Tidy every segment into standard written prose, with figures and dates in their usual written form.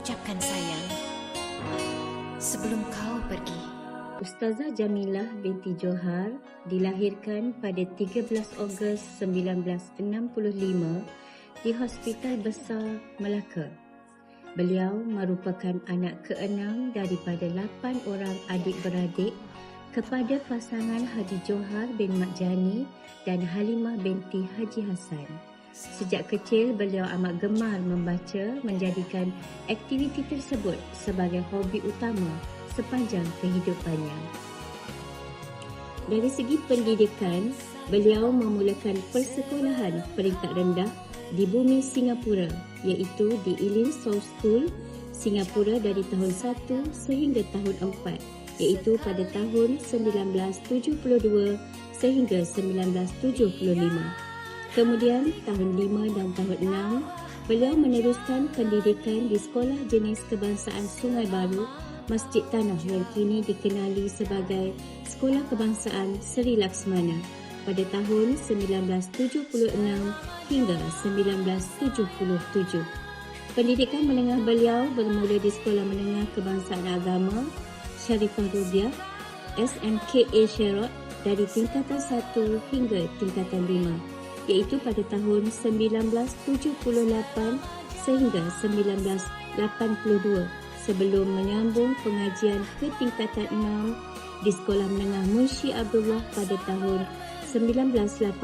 ucapkan sayang sebelum kau pergi. Ustazah Jamilah binti Johar dilahirkan pada 13 Ogos 1965 di Hospital Besar Melaka. Beliau merupakan anak ke-6 daripada 8 orang adik-beradik kepada pasangan Haji Johar bin Mat Jani dan Halimah binti Haji Hassan. Sejak kecil, beliau amat gemar membaca, menjadikan aktiviti tersebut sebagai hobi utama sepanjang kehidupannya. Dari segi pendidikan, beliau memulakan persekolahan peringkat rendah di bumi Singapura, iaitu di Elim South School, Singapura dari tahun 1 sehingga tahun 4, iaitu pada tahun 1972 sehingga 1975. Kemudian tahun 5 dan tahun 6, beliau meneruskan pendidikan di Sekolah Jenis Kebangsaan Sungai Baru, Masjid Tanah yang kini dikenali sebagai Sekolah Kebangsaan Seri Laksmana pada tahun 1976 hingga 1977. Pendidikan menengah beliau bermula di Sekolah Menengah Kebangsaan Agama Sharifah Rubiah SMKA Sherrod dari tingkatan 1 hingga tingkatan 5, iaitu pada tahun 1978 sehingga 1982 sebelum menyambung pengajian ke tingkatan 6 di Sekolah Menengah Munshi Abdullah pada tahun 1984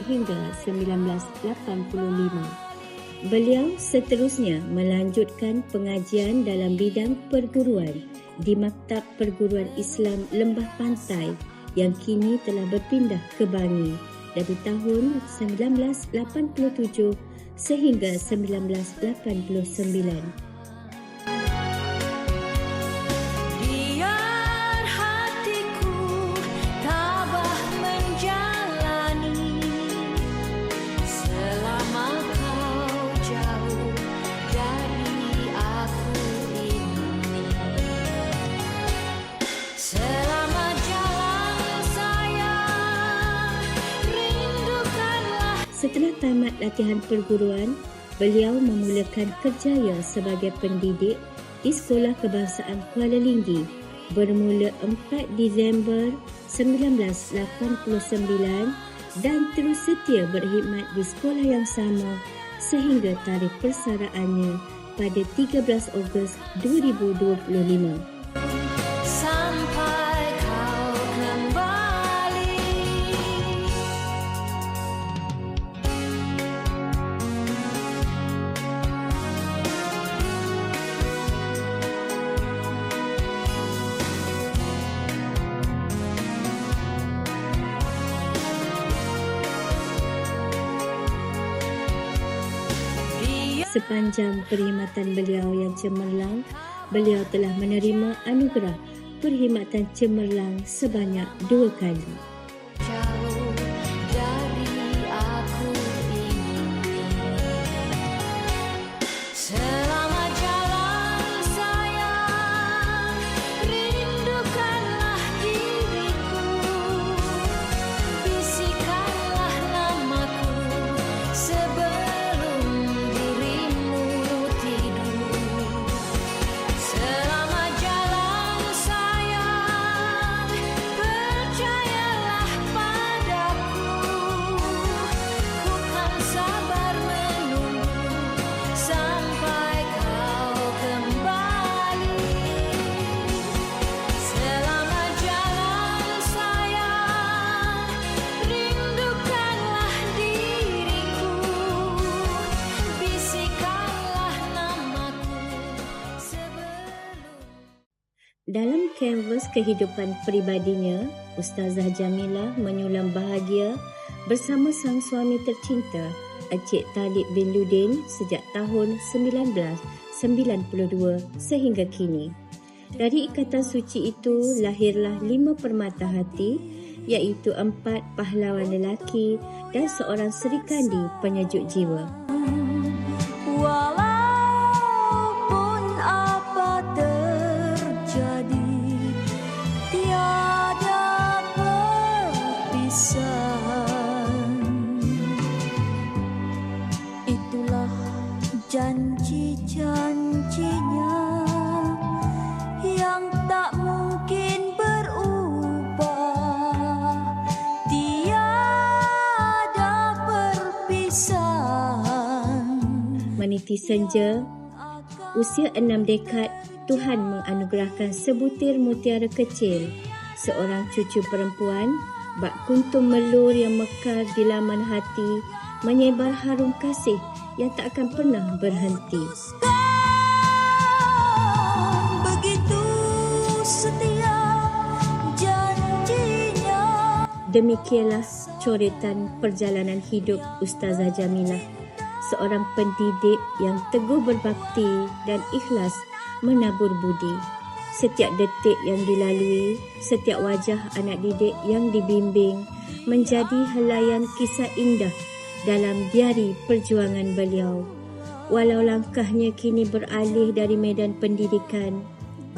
hingga 1985. Beliau seterusnya melanjutkan pengajian dalam bidang perguruan di Maktab Perguruan Islam Lembah Pantai yang kini telah berpindah ke Bangi dari tahun 1987 sehingga 1989. Setelah tamat latihan perguruan, beliau memulakan kerjaya sebagai pendidik di Sekolah Kebangsaan Kuala Linggi bermula 4 Disember 1989 dan terus setia berkhidmat di sekolah yang sama sehingga tarikh persaraannya pada 13 Ogos 2025. Sepanjang perkhidmatan beliau yang cemerlang, beliau telah menerima anugerah perkhidmatan cemerlang sebanyak 2 kali. Dalam kanvas kehidupan peribadinya, Ustazah Jamilah menyulam bahagia bersama sang suami tercinta, Encik Talib bin Ludin sejak tahun 1992 sehingga kini. Dari ikatan suci itu lahirlah 5 permata hati, iaitu 4 pahlawan lelaki dan seorang serikandi penyejuk jiwa. Janji-janji Meniti senja, usia 6 dekad, Tuhan menganugerahkan sebutir mutiara kecil, seorang cucu perempuan, bak kuntum melur yang mekar di laman hati, menyebar harum kasih yang tak akan pernah berhenti. Begitu setia janjinya. Demikianlah coretan perjalanan hidup Ustazah Jamilah, seorang pendidik yang teguh berbakti dan ikhlas menabur budi. Setiap detik yang dilalui, setiap wajah anak didik yang dibimbing menjadi helaian kisah indah dalam diari perjuangan beliau. Walau langkahnya kini beralih dari medan pendidikan,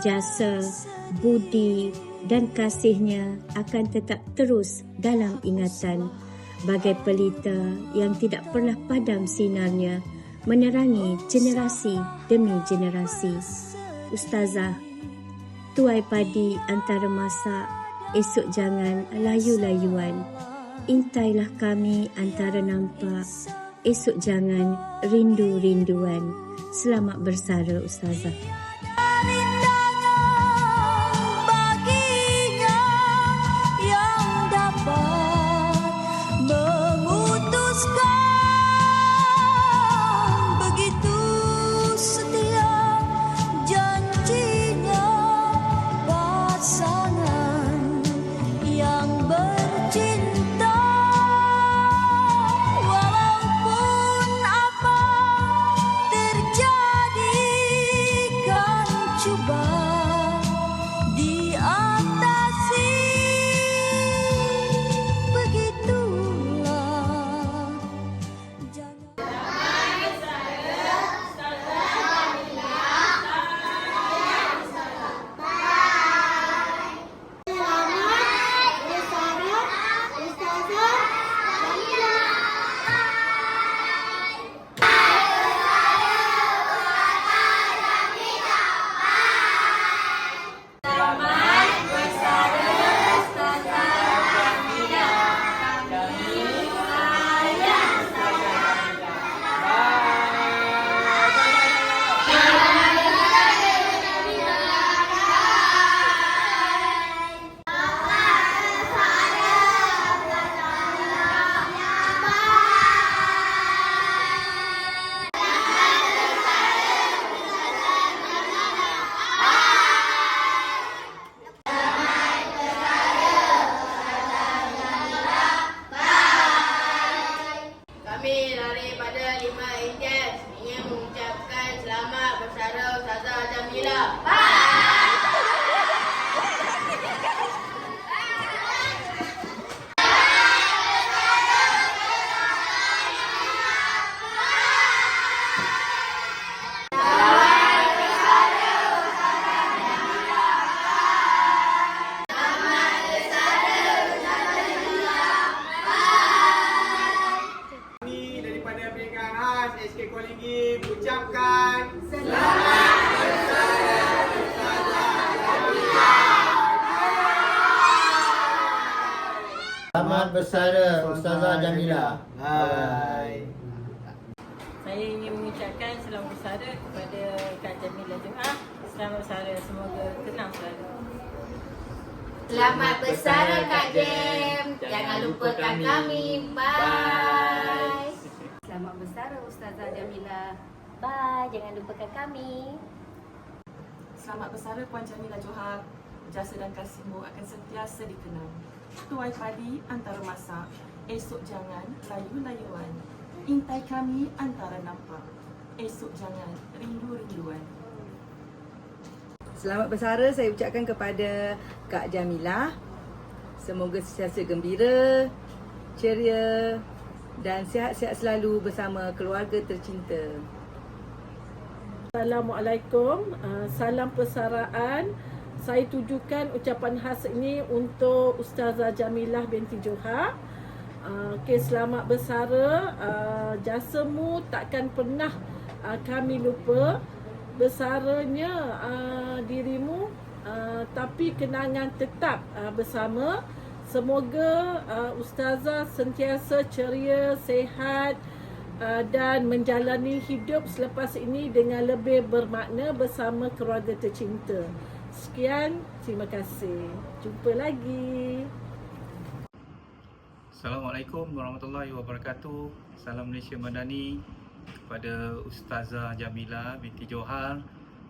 jasa, budi dan kasihnya akan tetap terus dalam ingatan bagai pelita yang tidak pernah padam sinarnya, menerangi generasi demi generasi. Ustazah, tuai padi antara masak, esok jangan layu-layuan. Intailah kami antara nampak, esok jangan rindu-rinduan. Selamat bersara, Ustazah. Baginya yang dapat memutuskan, begitu setia janjinya pasangan yang bercinta. Walaupun apa terjadi, kan cuba diatasi. Begitulah kami daripada 5 Intens ingin mengucapkan selamat bersara Ustazah Jamilah. Kami daripada Pendidikan Khas SK Kuala Lumpur mengucapkan Selamat bersara Ustazah Jamilah. Hai. Saya ingin mengucapkan selamat bersara kepada Kak Jamilah Johar. Selamat bersara, semoga tenang selalu. Selamat bersara Kak Jem. Jangan lupakan kami. Bye. Selamat bersara Ustazah Jamilah. Bye. Jangan lupakan kami. Selamat bersara Puan Jamilah Johar. Jasa dan kasihmu akan sentiasa dikenang. Tuai padi antara masak, esok jangan layu-layuan. Intai kami antara nampak, esok jangan rindu-rinduan. Selamat bersara saya ucapkan kepada Kak Jamilah. Semoga sentiasa gembira, ceria dan sihat-sihat selalu bersama keluarga tercinta. Assalamualaikum, salam persaraan. Saya tujukan ucapan khas ini untuk Ustazah Jamilah binti Johar. Okey, selamat bersara. Jasamu takkan pernah kami lupa. Bersaranya dirimu, tapi kenangan tetap bersama. Semoga Ustazah sentiasa ceria, sihat dan menjalani hidup selepas ini dengan lebih bermakna bersama keluarga tercinta. Sekian, terima kasih. Jumpa lagi. Assalamualaikum warahmatullahi wabarakatuh. Salam Malaysia Madani kepada Ustazah Jamila binti Johar.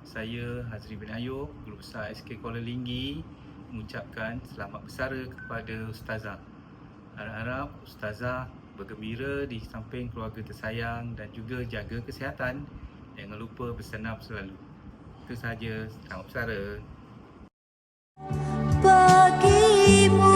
Saya Hazri bin Ayub, Guru Besar SK Kuala Linggi, mengucapkan selamat bersara kepada Ustazah. Harap-harap Ustazah bergembira di samping keluarga tersayang dan juga jaga kesihatan. Jangan lupa bersenam selalu. Itu sahaja. Selamat bersara. Bagimu